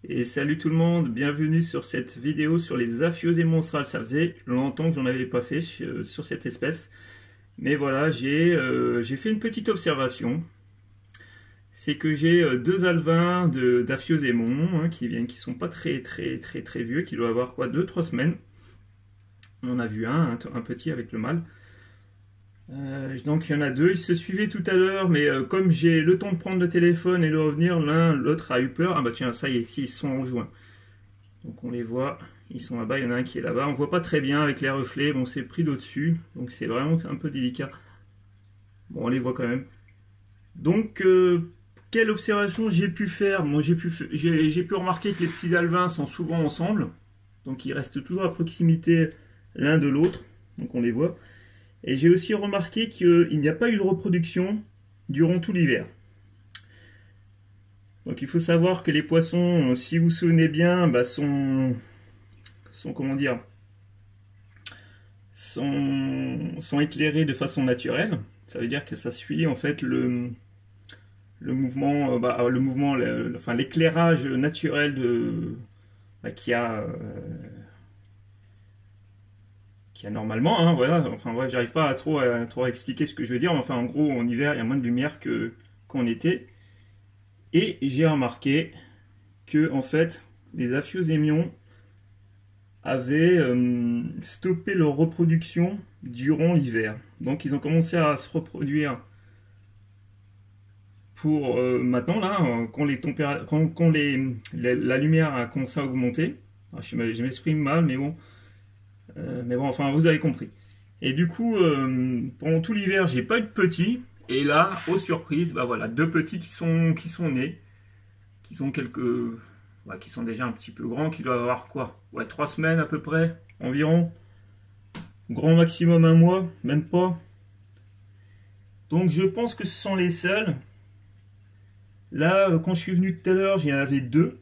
Et salut tout le monde, bienvenue sur cette vidéo sur les aphyosés monstrales. Ça faisait longtemps que j'en avais pas fait sur cette espèce. Mais voilà, j'ai fait une petite observation. C'est que j'ai deux alevins d'Aphiosémon qui sont pas très vieux, qui doivent avoir quoi, 2-3 semaines. On en a vu un petit avec le mâle. Donc il y en a deux, ils se suivaient tout à l'heure, mais comme j'ai le temps de prendre le téléphone et de revenir, l'autre a eu peur. Ah bah tiens, ça y est, ils se sont rejoints. Donc on les voit, ils sont là-bas, il y en a un qui est là-bas. On voit pas très bien avec les reflets, bon c'est pris d'au-dessus, donc c'est vraiment un peu délicat. Bon on les voit quand même. Donc quelle observation j'ai pu faire? Bon, j'ai pu remarquer que les petits alevins sont souvent ensemble, donc ils restent toujours à proximité l'un de l'autre, donc on les voit. Et j'ai aussi remarqué qu'il n'y a pas eu de reproduction durant tout l'hiver. Donc il faut savoir que les poissons, si vous vous souvenez bien, bah, sont comment dire, sont éclairés de façon naturelle. Ça veut dire que ça suit en fait le mouvement, enfin l'éclairage naturel qu'il y a normalement, hein, voilà. Enfin ouais, j'arrive pas à trop expliquer ce que je veux dire. Enfin en gros, en hiver, il y a moins de lumière qu'en été. Et j'ai remarqué que en fait, les aphiosémions avaient stoppé leur reproduction durant l'hiver. Donc ils ont commencé à se reproduire pour maintenant là, quand la lumière a commencé à augmenter. Alors, je m'exprime mal, mais bon, enfin vous avez compris. Et du coup, pendant tout l'hiver, j'ai pas eu de petits. Et là, aux surprises, bah voilà, deux petits qui sont nés, qui sont qui sont déjà un petit peu grands, qui doivent avoir quoi? Ouais, 3 semaines à peu près, environ. Grand maximum un mois, même pas. Donc je pense que ce sont les seuls. Là, quand je suis venu tout à l'heure, il y en avait deux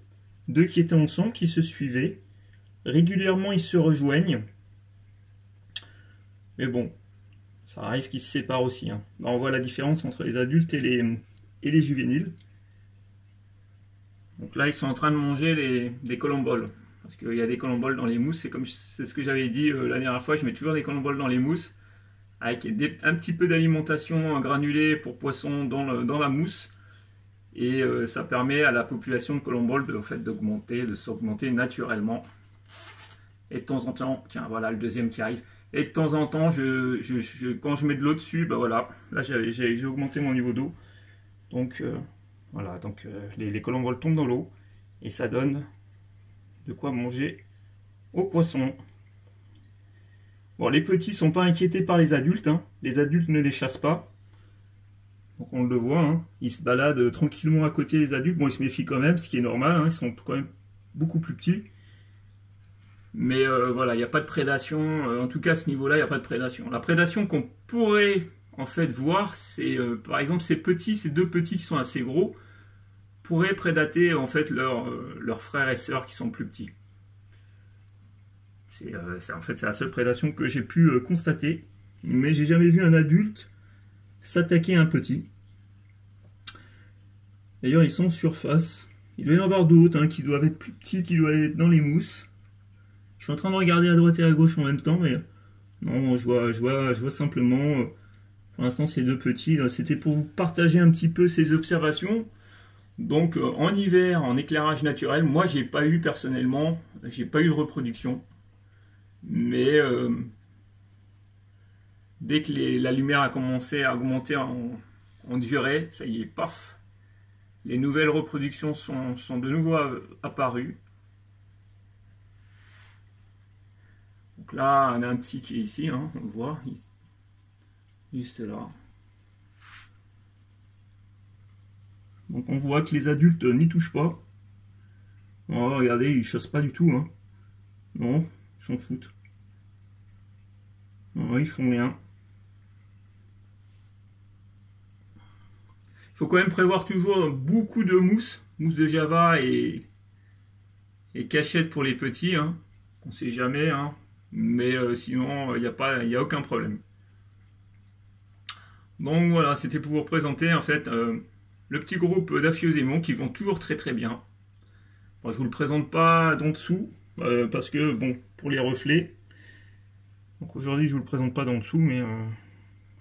qui étaient ensemble, qui se suivaient. Régulièrement, ils se rejoignent. Mais bon, ça arrive qu'ils se séparent aussi. Là, on voit la différence entre les adultes et les juvéniles. Donc là, ils sont en train de manger des colomboles. Parce qu'il y a des colomboles dans les mousses. C'est ce que j'avais dit la dernière fois. Je mets toujours des colomboles dans les mousses. Avec un petit peu d'alimentation granulée pour poissons dans la mousse. Et ça permet à la population de colomboles de s'augmenter naturellement. Et de temps en temps, tiens, voilà le deuxième qui arrive. Et de temps en temps, quand je mets de l'eau dessus, bah voilà, là j'ai augmenté mon niveau d'eau. Donc voilà, donc les colomboles tombent dans l'eau et ça donne de quoi manger aux poissons. Bon, les petits sont pas inquiétés par les adultes, hein. Les adultes ne les chassent pas. Donc on le voit, hein. Ils se baladent tranquillement à côté des adultes. Bon, ils se méfient quand même, ce qui est normal, hein. Ils sont quand même beaucoup plus petits. Mais voilà, il n'y a pas de prédation. En tout cas, à ce niveau-là, il n'y a pas de prédation. La prédation qu'on pourrait en fait voir, c'est par exemple ces deux petits qui sont assez gros pourraient prédater en fait leurs frères et sœurs qui sont plus petits. En fait c'est la seule prédation que j'ai pu constater. Mais j'ai jamais vu un adulte s'attaquer à un petit. D'ailleurs, ils sont en surface. Il doit y en avoir d'autres qui doivent être plus petits, qui doivent être dans les mousses. Je suis en train de regarder à droite et à gauche en même temps, mais non, je vois simplement, pour l'instant, ces deux petits. C'était pour vous partager un petit peu ces observations. Donc, en hiver, en éclairage naturel, moi, j'ai pas eu personnellement, j'ai pas eu de reproduction. Mais dès que la lumière a commencé à augmenter en durée, ça y est, paf, les nouvelles reproductions sont de nouveau apparues. Donc là, on a un petit qui est ici, hein, on le voit, juste là. Donc on voit que les adultes n'y touchent pas. Oh, regardez, ils chassent pas du tout, hein. Non, ils s'en foutent. Non, ils font rien. Il faut quand même prévoir toujours beaucoup de mousse de java et cachette pour les petits, hein. On sait jamais, hein. Mais sinon, il n'y a aucun problème. Donc voilà, c'était pour vous présenter en fait le petit groupe d'Aphiosémon qui vont toujours très bien. Bon, je vous le présente pas d'en dessous, parce que, bon, pour les reflets. Donc aujourd'hui, je vous le présente pas d'en dessous, mais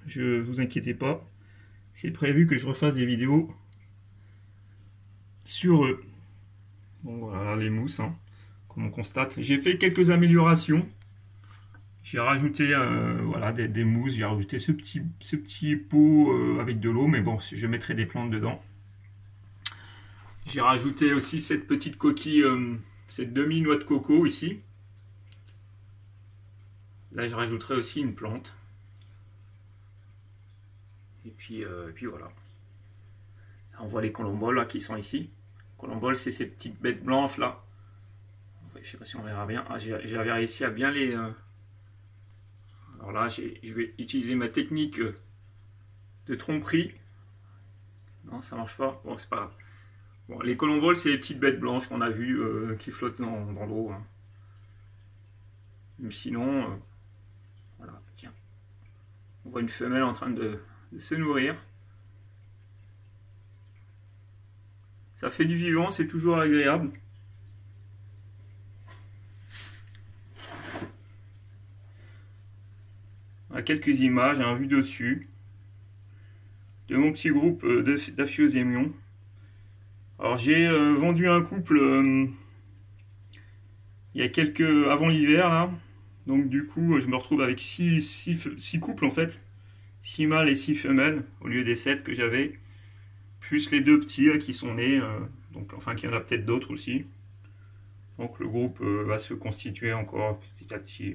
je vous inquiétez pas. C'est prévu que je refasse des vidéos sur eux. Bon, voilà les mousses, hein, comme on constate. J'ai fait quelques améliorations. J'ai rajouté voilà, des mousses, j'ai rajouté ce petit pot avec de l'eau, mais bon, je mettrai des plantes dedans. J'ai rajouté aussi cette petite coquille, cette demi-noix de coco ici. Là, je rajouterai aussi une plante. Et puis voilà. Là, on voit les colomboles là, qui sont ici. Colomboles, c'est ces petites bêtes blanches là. Je sais pas si on verra bien. Ah, j'avais réussi à bien les... Alors là, je vais utiliser ma technique de tromperie. Non, ça marche pas. Bon, c'est pas grave. Bon, les colomboles, c'est les petites bêtes blanches qu'on a vues qui flottent dans l'eau. Hein. Mais sinon, voilà, tiens. On voit une femelle en train de se nourrir. Ça fait du vivant, c'est toujours agréable. Quelques images, un vue dessus de mon petit groupe d'Aphiosemion. Alors j'ai vendu un couple il y a avant l'hiver là, donc du coup je me retrouve avec 6 couples en fait, 6 mâles et 6 femelles au lieu des 7 que j'avais, plus les 2 petits là, qui sont nés, donc enfin qu'il y en a peut-être d'autres aussi. Donc le groupe va se constituer encore petit à petit.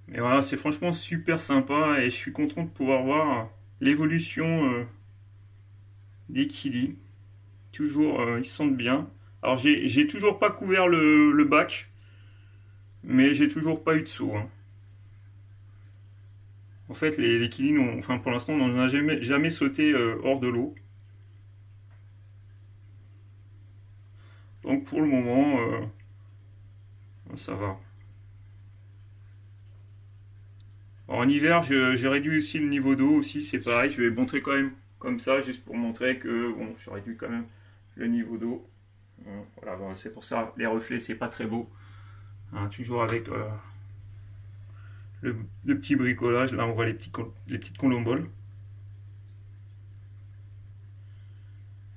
Mais voilà, c'est franchement super sympa et je suis content de pouvoir voir l'évolution des Kili. Toujours, ils se sentent bien. Alors j'ai toujours pas couvert le bac, mais j'ai toujours pas eu de saut. Hein. En fait, les Kili, enfin pour l'instant, on n'en a jamais sauté hors de l'eau. Donc pour le moment, ça va. En hiver, j'ai réduit aussi le niveau d'eau aussi, c'est pareil, je vais montrer quand même comme ça, juste pour montrer que bon, je réduis quand même le niveau d'eau. Voilà, bon, c'est pour ça, les reflets, c'est pas très beau. Hein, toujours avec le petit bricolage, là on voit les petites colomboles.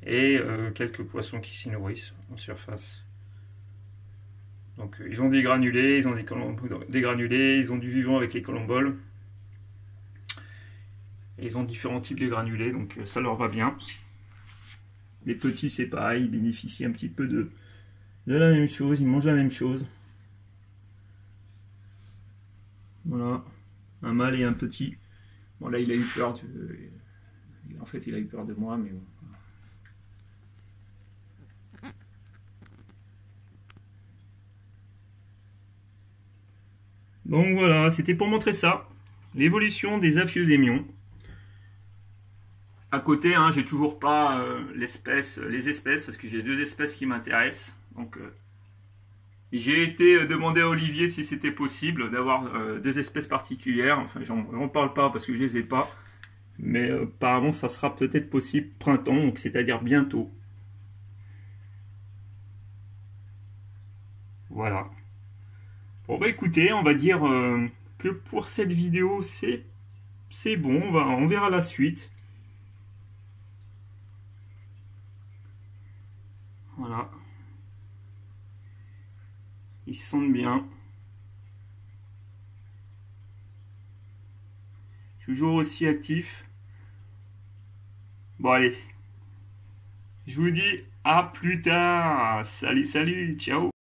Et quelques poissons qui s'y nourrissent en surface. Donc ils ont des granulés, ils ont des granulés, ils ont du vivant avec les colomboles. Et ils ont différents types de granulés, donc ça leur va bien. Les petits c'est pareil, ils bénéficient un petit peu de la même chose, ils mangent la même chose. Voilà, un mâle et un petit. Bon là il a eu peur, en fait il a eu peur de moi, mais bon. Donc voilà, c'était pour montrer ça, l'évolution des Aphiosemion. À côté, hein, j'ai toujours pas les espèces, parce que j'ai 2 espèces qui m'intéressent. Donc j'ai été demandé à Olivier si c'était possible d'avoir 2 espèces particulières. Enfin, j'en parle pas parce que je les ai pas. Mais apparemment, ça sera peut-être possible printemps, donc c'est-à-dire bientôt. Voilà. Bon bah écoutez, on va dire que pour cette vidéo c'est bon, on verra la suite. Voilà. Ils se sentent bien. Toujours aussi actifs. Bon allez. Je vous dis à plus tard. Salut, salut, ciao.